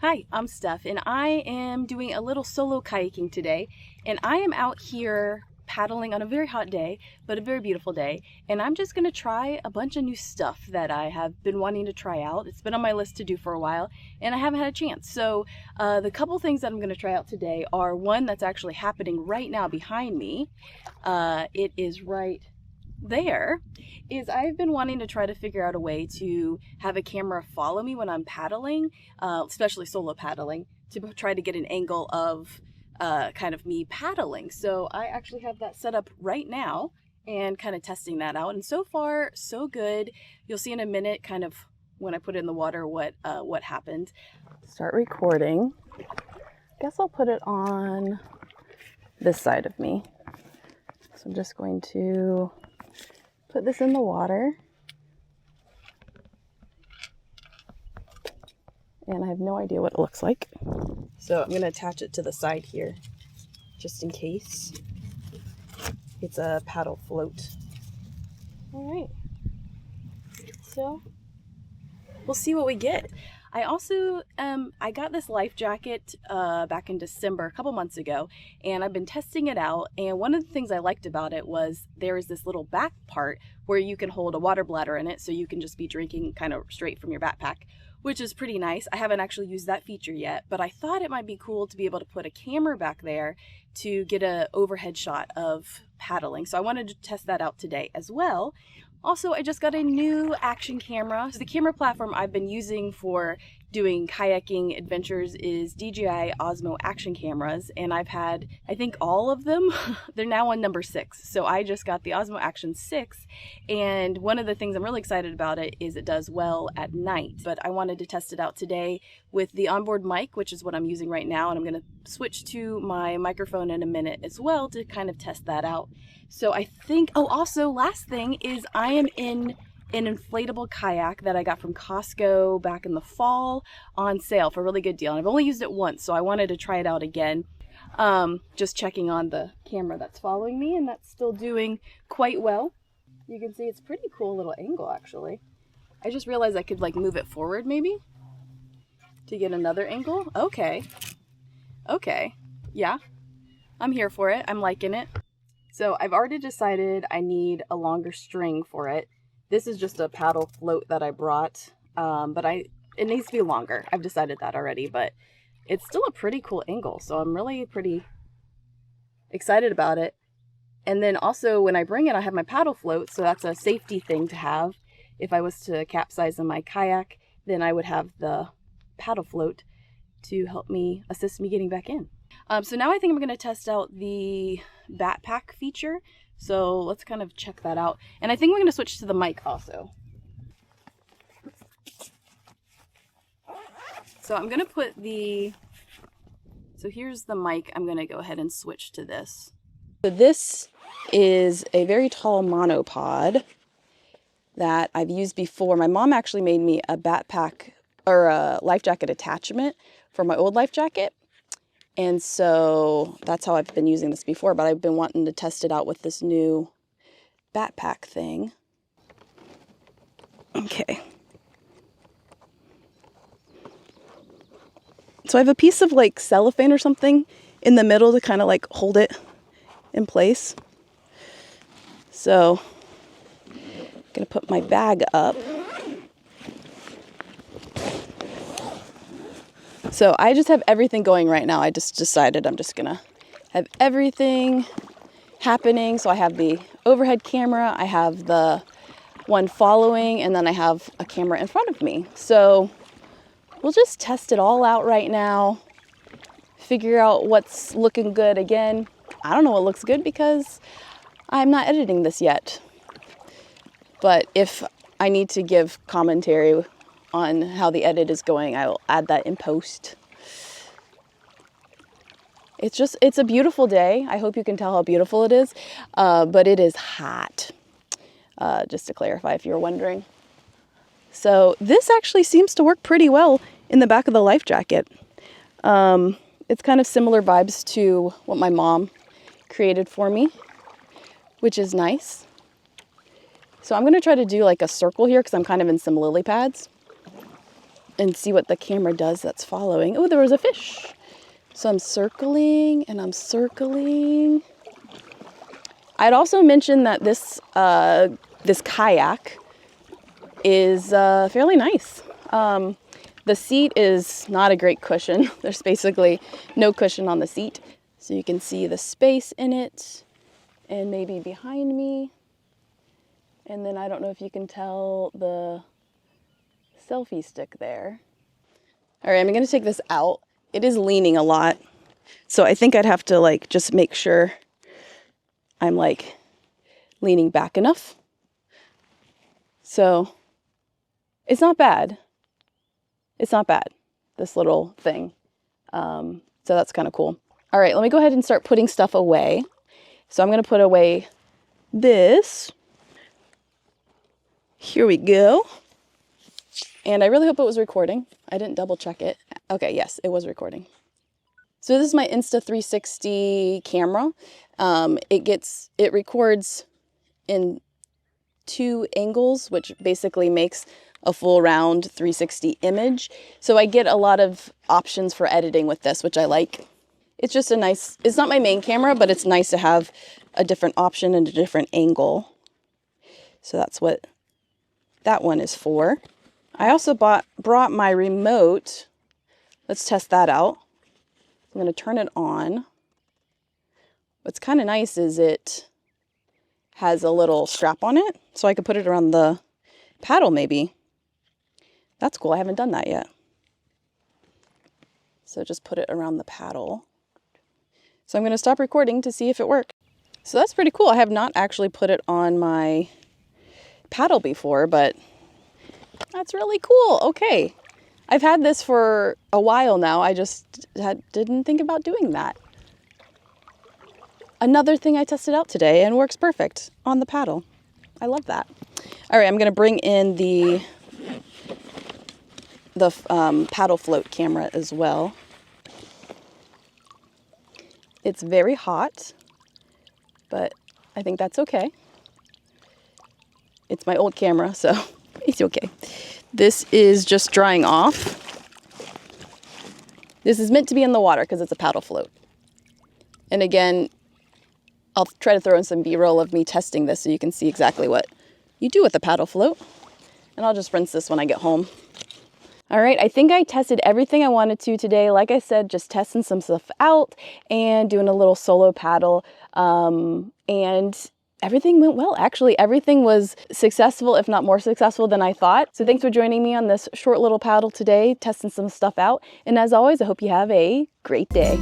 Hi, I'm Steph, and I am doing a little solo kayaking today, and I am out here paddling on a very hot day, but a very beautiful day, and I'm just going to try a bunch of new stuff that I have been wanting to try out. It's been on my list to do for a while, and I haven't had a chance. So the couple things that I'm going to try out today are one that's actually happening right now behind me. It is right there. I've been wanting to try to figure out a way to have a camera follow me when I'm paddling, especially solo paddling, to try to get an angle of kind of me paddling. So I actually have that set up right now and kind of testing that out. And so far, so good. You'll see in a minute kind of when I put it in the water what happened. Start recording. Guess I'll put it on this side of me. So I'm just going to put this in the water, and I have no idea what it looks like. So I'm going to attach it to the side here, just in case. It's a paddle float. All right, so we'll see what we get. I also, I got this Lifejacket back in December, a couple months ago, and I've been testing it out. And one of the things I liked about it was there is this little back part where you can hold a water bladder in it, so you can just be drinking kind of straight from your backpack, which is pretty nice. I haven't actually used that feature yet, but I thought it might be cool to be able to put a camera back there to get an overhead shot of paddling. So I wanted to test that out today as well. Also, I just got a new action camera. So the camera platform I've been using for doing kayaking adventures is DJI Osmo action cameras, and I've had, I think, all of them. They're now on number 6. So I just got the Osmo Action 6, and one of the things I'm really excited about it is it does well at night. But I wanted to test it out today with the onboard mic, which is what I'm using right now, and I'm going to switch to my microphone in a minute as well to kind of test that out. So I think, oh, also last thing is I am in an inflatable kayak that I got from Costco back in the fall on sale for a really good deal. And I've only used it once, so I wanted to try it out again. Just checking on the camera that's following me, and that's still doing quite well. You can see it's pretty cool little angle, actually. I just realized I could like move it forward maybe to get another angle. Okay. Yeah, I'm here for it. I'm liking it. So I've already decided I need a longer string for it. This is just a paddle float that I brought, but it needs to be longer. I've decided that already, but it's still a pretty cool angle, so I'm really pretty excited about it. And then also when I bring it, I have my paddle float, so that's a safety thing to have. If I was to capsize in my kayak, then I would have the paddle float to help me assist me getting back in. So now I think I'm going to test out the backpack feature. So let's kind of check that out. And I think we're going to switch to the mic also. So I'm going to put so here's the mic. I'm going to go ahead and switch to this. So this is a very tall monopod that I've used before. My mom actually made me a backpack or a life jacket attachment for my old life jacket. And so that's how I've been using this before, but I've been wanting to test it out with this new backpack thing. Okay. So I have a piece of like cellophane or something in the middle to kind of like hold it in place. So I'm gonna put my bag up. So I just have everything going right now. I just decided I'm just gonna have everything happening. So I have the overhead camera, I have the one following, and then I have a camera in front of me. So we'll just test it all out right now, figure out what's looking good. Again, I don't know what looks good because I'm not editing this yet. But if I need to give commentary on how the edit is going, I will add that in post. It's a beautiful day. I hope you can tell how beautiful it is, but it is hot, just to clarify if you're wondering. So this actually seems to work pretty well in the back of the life jacket. It's kind of similar vibes to what my mom created for me, which is nice. So I'm going to try to do like a circle here because I'm kind of in some lily pads. and see what the camera does that's following. Oh, there was a fish. So I'm circling and I'm circling. I'd also mentioned that this this kayak is fairly nice. The seat is not a great cushion. There's basically no cushion on the seat. So you can see the space in it and maybe behind me. And then I don't know if you can tell the selfie stick there. All right, I'm gonna take this out. It is leaning a lot. So I think I'd have to like just make sure I'm like leaning back enough. So it's not bad. It's not bad, this little thing. So that's kind of cool. All right, let me go ahead and start putting stuff away. So I'm gonna put away this. Here we go. And I really hope it was recording. I didn't double check it. Okay, yes, it was recording. So this is my Insta360 camera. It records in 2 angles, which basically makes a full round 360 image. So I get a lot of options for editing with this, which I like. It's just a nice, it's not my main camera, but it's nice to have a different option and a different angle. So that's what that one is for. I also brought my remote. Let's test that out. I'm going to turn it on. What's kind of nice is it has a little strap on it, so I could put it around the paddle maybe. That's cool. I haven't done that yet. So just put it around the paddle. So I'm going to stop recording to see if it worked. So that's pretty cool. I have not actually put it on my paddle before, but that's really cool. Okay. I've had this for a while now. I just didn't think about doing that. Another thing I tested out today and works perfect on the paddle. I love that. All right, I'm going to bring in the paddle float camera as well. It's very hot, but I think that's okay. It's my old camera, so it's okay. This is just drying off. This is meant to be in the water because it's a paddle float. And again, I'll try to throw in some B-roll of me testing this so you can see exactly what you do with a paddle float. And I'll just rinse this when I get home. All right, I think I tested everything I wanted to today. Like I said, just testing some stuff out and doing a little solo paddle. And everything went well. Actually, everything was successful, if not more successful than I thought. So thanks for joining me on this short little paddle today, testing some stuff out. And as always, I hope you have a great day.